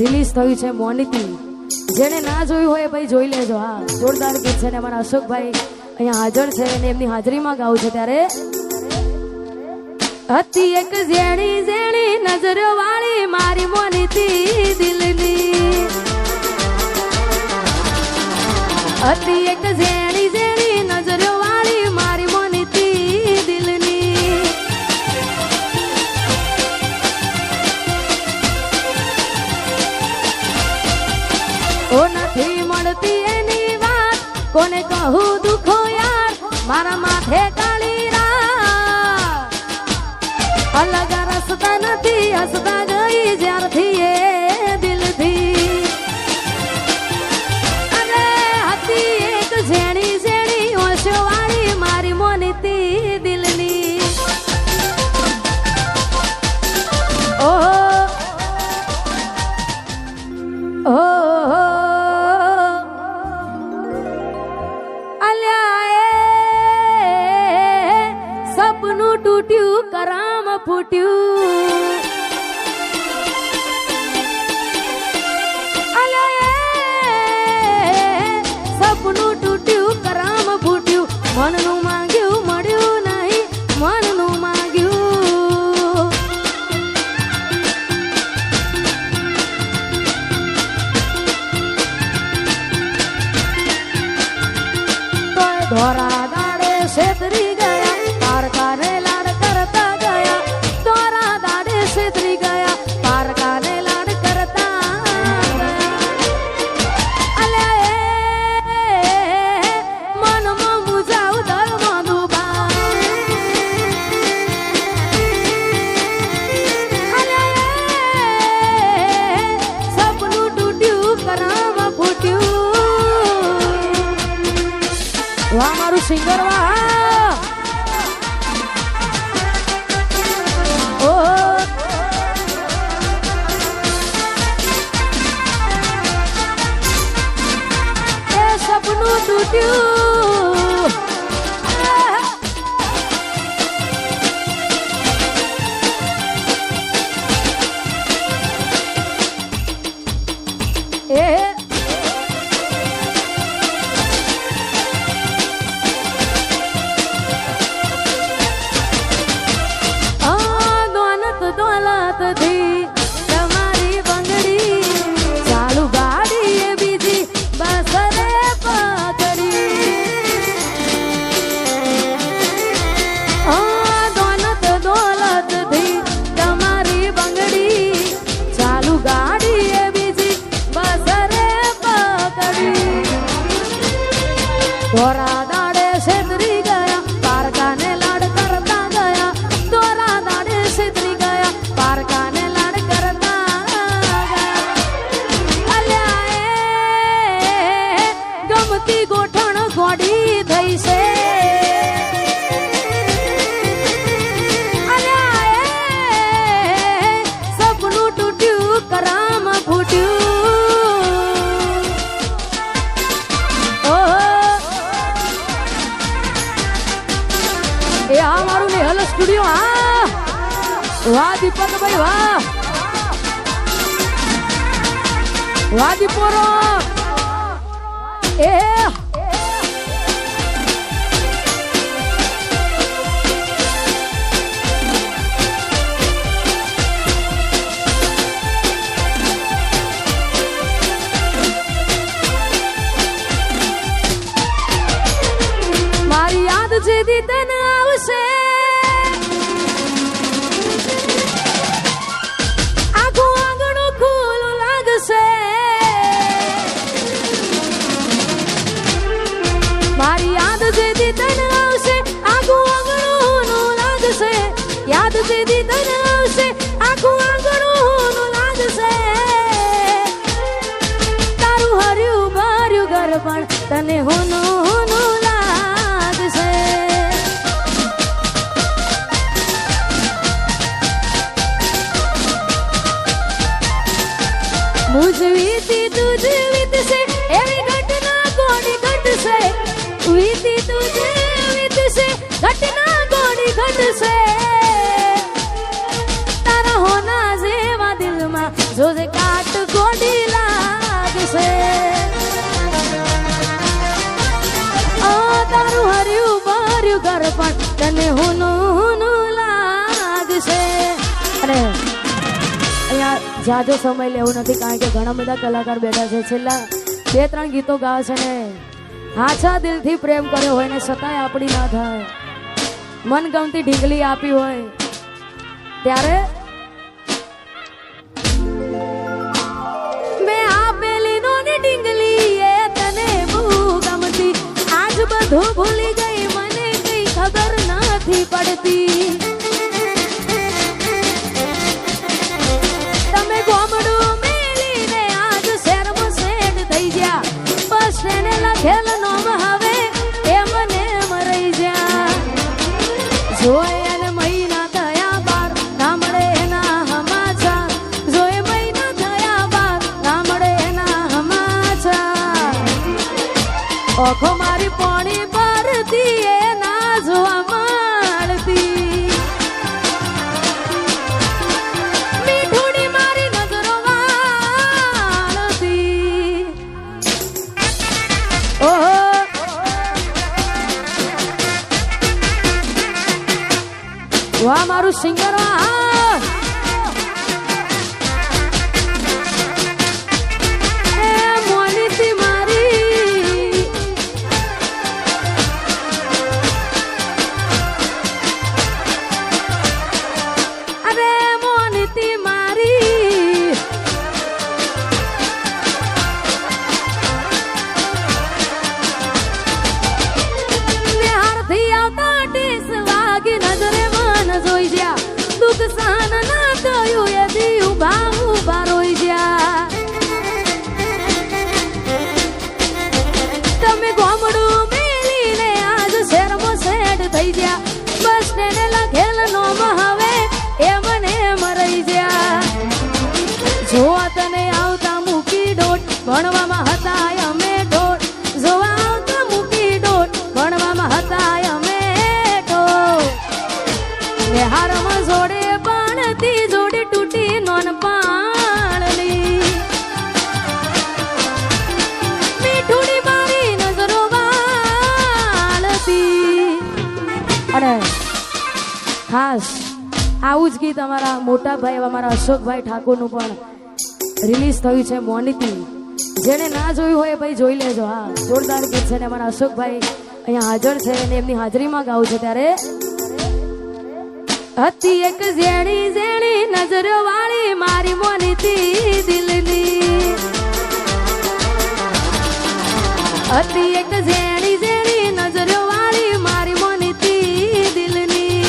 Release થયું છે મોનિતી. જેને ના જોયું હોય ભાઈ જોઈ લેજો. હા, જોરદાર ગીત છે ને અમારા અશોકભાઈ અહીંયા હાજર છે અને એમની હાજરીમાં ગાવું છે. ત્યારે હતી એક ઝેણી ઝેણી નજરો વાળી મારી મોનિતી દિલની, હતી એક ઝેણી ઝેણી નજરો વાળી મારી મોનિતી દિલની. ઓ નથી મળતી એની વાત કોને કહું દુખો યાર, મારા માથે કાળી રાત. અલગ રસ્તા નથી હસતા ગઈ જ્યારથી એ દિલથી. અરે હતી એક ઝેણી ઝેણી ઓશો વાળી મારી મોનિતી દિલની. ઓહો ઓહો સપનું તૂટ્યું કરામ ફૂટ્યું. સપનું તૂટ્યું કરામ ફૂટ્યું. મનનું માંગ્યું મળ્યું નહીં, મનનું માંગ્યું. તોય ધોરા દાડે છેતરી ગયા, પારકાને લાડ કરતા ગયા. ધોરા દાડે છેતરી ગયા, પારકાને લાડ કરતા વાહ મારું સિંગર વાહ. ઓ એ સપનું તૂટ્યું. એ તમારી બંગડી ચાલુ ગાડી એ બીજી બસ રે પકડી. દોલત દોલત થી તમારી બંગડી ચાલુ ગાડી એ બીજી બસ રે પકડી. ધોરા દાડે છેતરી ગયા, પારકાને લાડ કરતા ગયા. ધોરા દાડે છેતરી ગયા, પારકાને લાડ કરતા ગયા. અલ્યા એ ગમતી ગોઠણ ગોડી થઈ છે. અલ્યા એ સપનું તૂટ્યું કરામ ફૂટ્યું. એ આ મારું નિહલ સ્ટુડિયો. હા વાહ દીપકભાઈ વાહ, વાહ દીપોરો. એ મારી યાદ જેદી તને આવશે, આખું આંગણું ખુલ્લું લાગશે. મારી યાદ જેદી તને આવશે, આખું આંગણું લાગશે. યાદ જેદી તને આવશે, આખું આંગણું લાગશે. તારું હર્યું ભર્યું ઘર પણ તને હોનું હોનું લાગશે. મુજ વીતી તુજ વીતશે એવી ઘટના કોની ઘટશે. વીતી તુજ વીતશે ઘટના કોની ઘટશે. તારા હોના જેવા દિલમાં જોજે કાટ કોઈ તને હુનું લાગશે. અને અહીંયા જાજો સમય લેવું નથી, કારણ કે ઘણા બધા કલાકાર બેઠા છે. છેલ્લા 2-3 ગીતો ગાવે છે ને હાચા દિલથી પ્રેમ કર્યો હોય ને છતાંય આપણી ના થાય, મનગમતી ઢીંગલી આપી હોય ત્યારે મેં આપેલી નોની ઢીંગલી એ તને બહુ ગમતી. આજ બધું ભૂલી ગઈ, મને કઈ ખબર નથી પડતી. તમે ગોમડું મેલીને આજ શહેરમાં સેટ થઈ ગયા, બસ એને લખેલ નોમ હવે એ મને મરી જા. જોઈ અને મહિના થયા બાર ના મળે એના હમાચાર, જોઈ મહિના થયા બાર ના મળે એના હમાચાર. ઓખો મારી પોણી પરથી એ ના જોવા મળતી. મીઠુડી મારી નજરો વાળતી. ઓહો વાહ મારું સિંગર વાહ. એ મોનીતી મારી અરે મોનીતી મારી બિહારથી આવતા ટેસ વાગી નજરે જોઈ જ્યા. દુઃખ સહન ના થયું એ દી ઉભા ઉભા રોઈ જ્યા. તમે ગોમડું મેલીને આજ શહેરમાં સેટ થઈ ગયા, બસ તેને લખેલ નોમ હવે એ મને મરી જ્યા. જોવા તને આવતા મૂકી ડોટ ભણવામાં હતા અમે ડોટ, જોવા આવતા મૂકી ડોટ ભણવામાં હતા અમે ડોટ. હારમાં જોડે પાણતી જોડે તૂટી નોન પાણની. મીઠુડી મારી નજરો વાળતી. અને ખાસ આવું જ ગીત અમારા મોટા ભાઈ અમારા અશોકભાઈ ઠાકોરનું પણ રિલીઝ થયું છે, મોનીતી. જેને ના જોયું હોય ભાઈ જોઈ લેજો. હા જોરદાર ગીત છે ને અમારા અશોકભાઈ અહીંયા હાજર છે અને એમની હાજરીમાં ગાવું છે. ત્યારે હતી એક ઝેણી ઝેણી નજરો વાળી મારી મોનીતી દિલની. હતી એક ઝેણી ઝેણી નજરો વાળી મારી મોનીતી દિલની.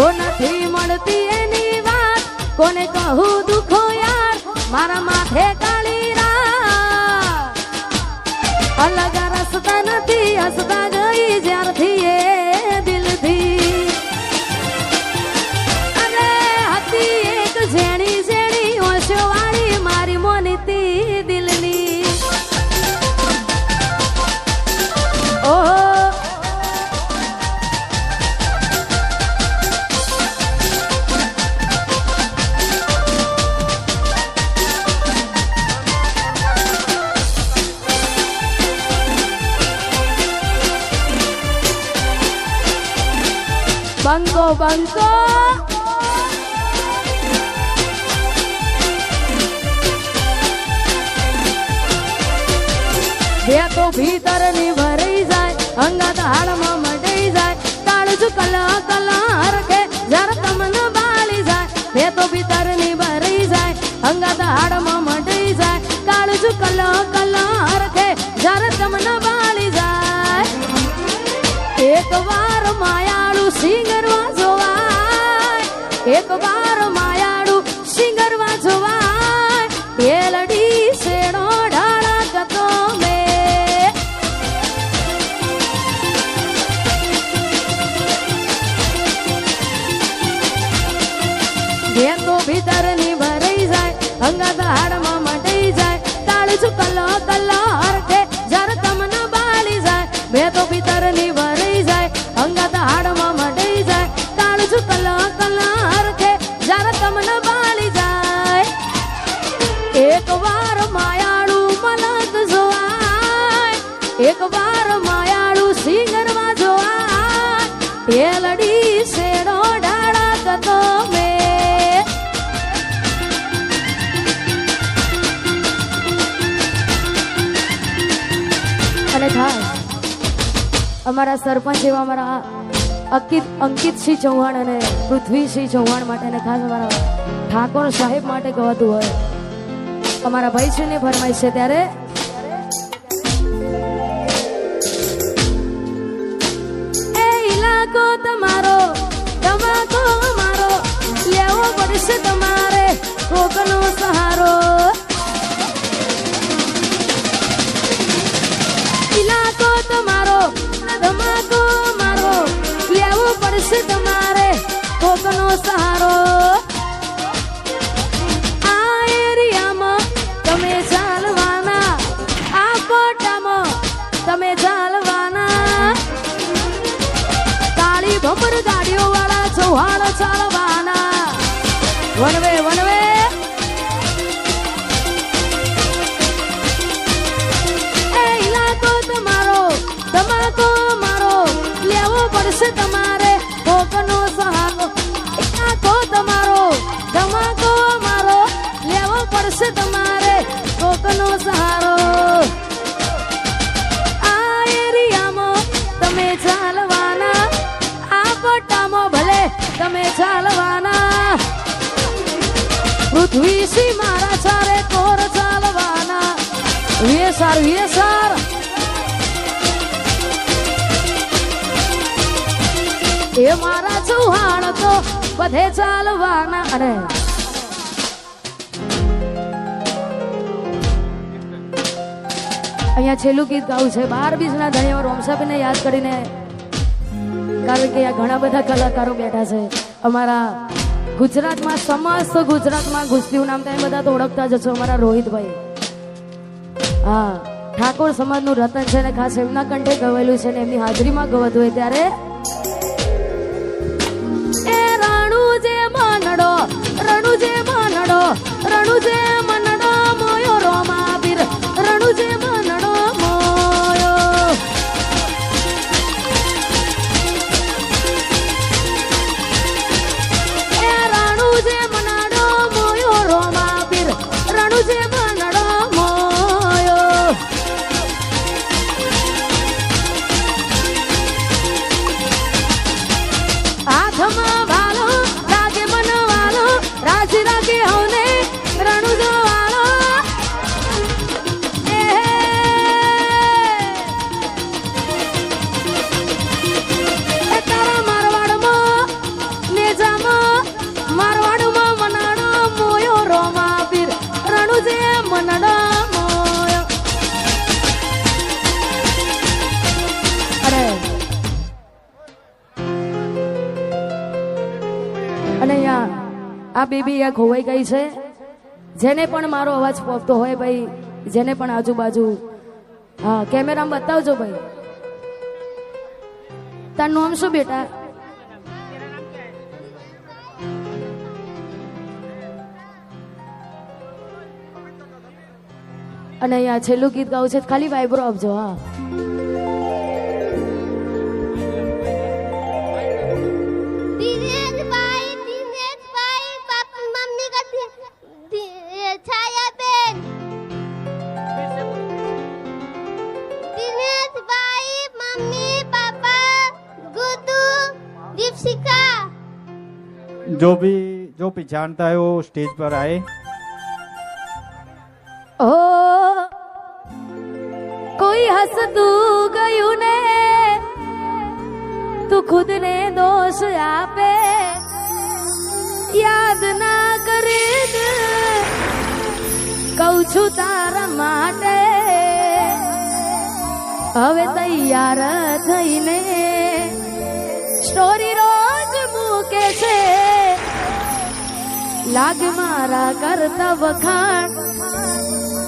ઓ નથી મળતી એની વાત કોને કહું દુખો યાર, મારા માથે કાળી રાત. અલગ રસ્તા નથી હસતા ગઈ જ્યારથી એ દિલથી. અને હતી એક ઝેણી ઝેણી ઓશો વાળી મારી મોનીતી દિલની. ઓહો બંકો બંકો બે તો ભીતર ની ભરાઈ જાય, અંગત હાડમાં મટાઈ જાય. કાળજ કલા કલા હરખે જર તમને બાળી જાય. બે તો ભીતર ની ભરાઈ જાય, અંગત હાડમાં મટાઈ જાય. કાળજ કલા કલા હરખે જર તમને બાળી જાય. એક વાર માયાળું સિંગરવા જોવાય, એક વાર માયાળું સિંગરવા જોવાય. પેલડી શેડો ઢળકતો મે બે તો ભીતર ની ભરાઈ જાય, અંગત હાડમાં મટાઈ જાય. કાળજ કલો કલો હરખે જર તમને બાળી જાય. બે તો ભીતર ની ભરાઈ જાય, અંગત હાડમાં મટાઈ જાય. કાળજ કલો કલો હરખે જર તમને બાળી જાય. એક વાર માયાળું એક વાર માયાળું સિંગરમાં જોવા એ લડી શેડો ડાળા કતો મેં અને ખાસ અમારા સરપંચ એવા અમારા અંકિતસિંહ ચૌહાણ અને પૃથ્વીસિંહ ચૌહાણ માટે અને ખાસ અમારા ઠાકોર સાહેબ માટે ગવાતું હોય અમારા ભાઈશ્રીને ફરમાઈશ છે ત્યારે એ ઇલાકો તમારો તમાકો અમારો લેવો પડશે તમારે કોકનો સહારો ઇલાકો તમારો તમાકો અમારો લેવો પડશે તમારે કોકનો સહારો તમે ચાલવાના તાળી ભમર ગાડીઓ વાળા ચૌહાણ ચાલવાના વનવે વનવે એ ઇલાકો તમારો તમાકો મારો લેવો પડશે તમારે કોકનો સહારો ઇલાકો તમારો તમાકો મારો લેવો પડશે તમારે કોકનો સહારો તમે ચાલવાના પૃથ્વીસિંહ મારા ચારે કોર ચાલવાના વેસાર એ મારા ચૌહાણ તો બધે ચાલવાના અને અહીંયા છેલ્લું ગીત ગાવું છે 12 બીજના ધણીઓ રોમસાબેનને યાદ કરીને કારણ કે આ ઘણા બધા કલાકારો બેઠા છે અમારા ગુજરાતમાં સમસ્ત ગુજરાતમાં ગુસ્તીનું નામ તમે બધા તો ઓળખતા જ છો અમારા રોહિતભાઈ હા ઠાકોર સમાજનું રતન છે ને ખાસ એમના કંઠે ગવેલું છે ને એમની હાજરીમાં ગવતું હોય ત્યારે એ રણુજે મનડો મોયો રોમા પીર રણુજે મનડો મોયો અને આ બેબી આ ખોવાઈ ગઈ છે જેને પણ મારો અવાજ પહોંચતો હોય ભાઈ જેને પણ આજુબાજુ હા કેમેરામાં બતાવજો ભાઈ તારું નામ શું બેટા અને અહીંયા છેલ્લું ગીત ગાવું છે ખાલી વાઇબ્રો આપજો હા जो भी जानता है वो स्टेज पर आए। ओ कोई हंसतू गयू ने तू खुद ने दोष आपे याद ना करे कहू छू तारा माटे હવે તૈયાર થઈને સ્ટોરી રોજ મૂકે છે લાગ મારા કરતા વખાણ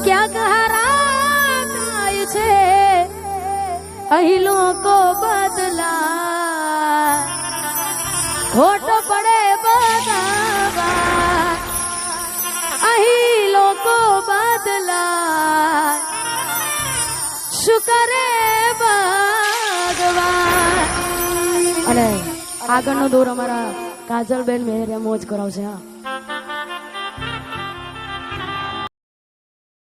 ક્યાંક હરાય છે અહીં લોકો બદલા ખોટો પડે બધા અહીં લોકો બદલા શુકરે ભગવાન. અને આગળનો દોર અમારા કાજલબેન મેહરે મોજ કરાવશે. હા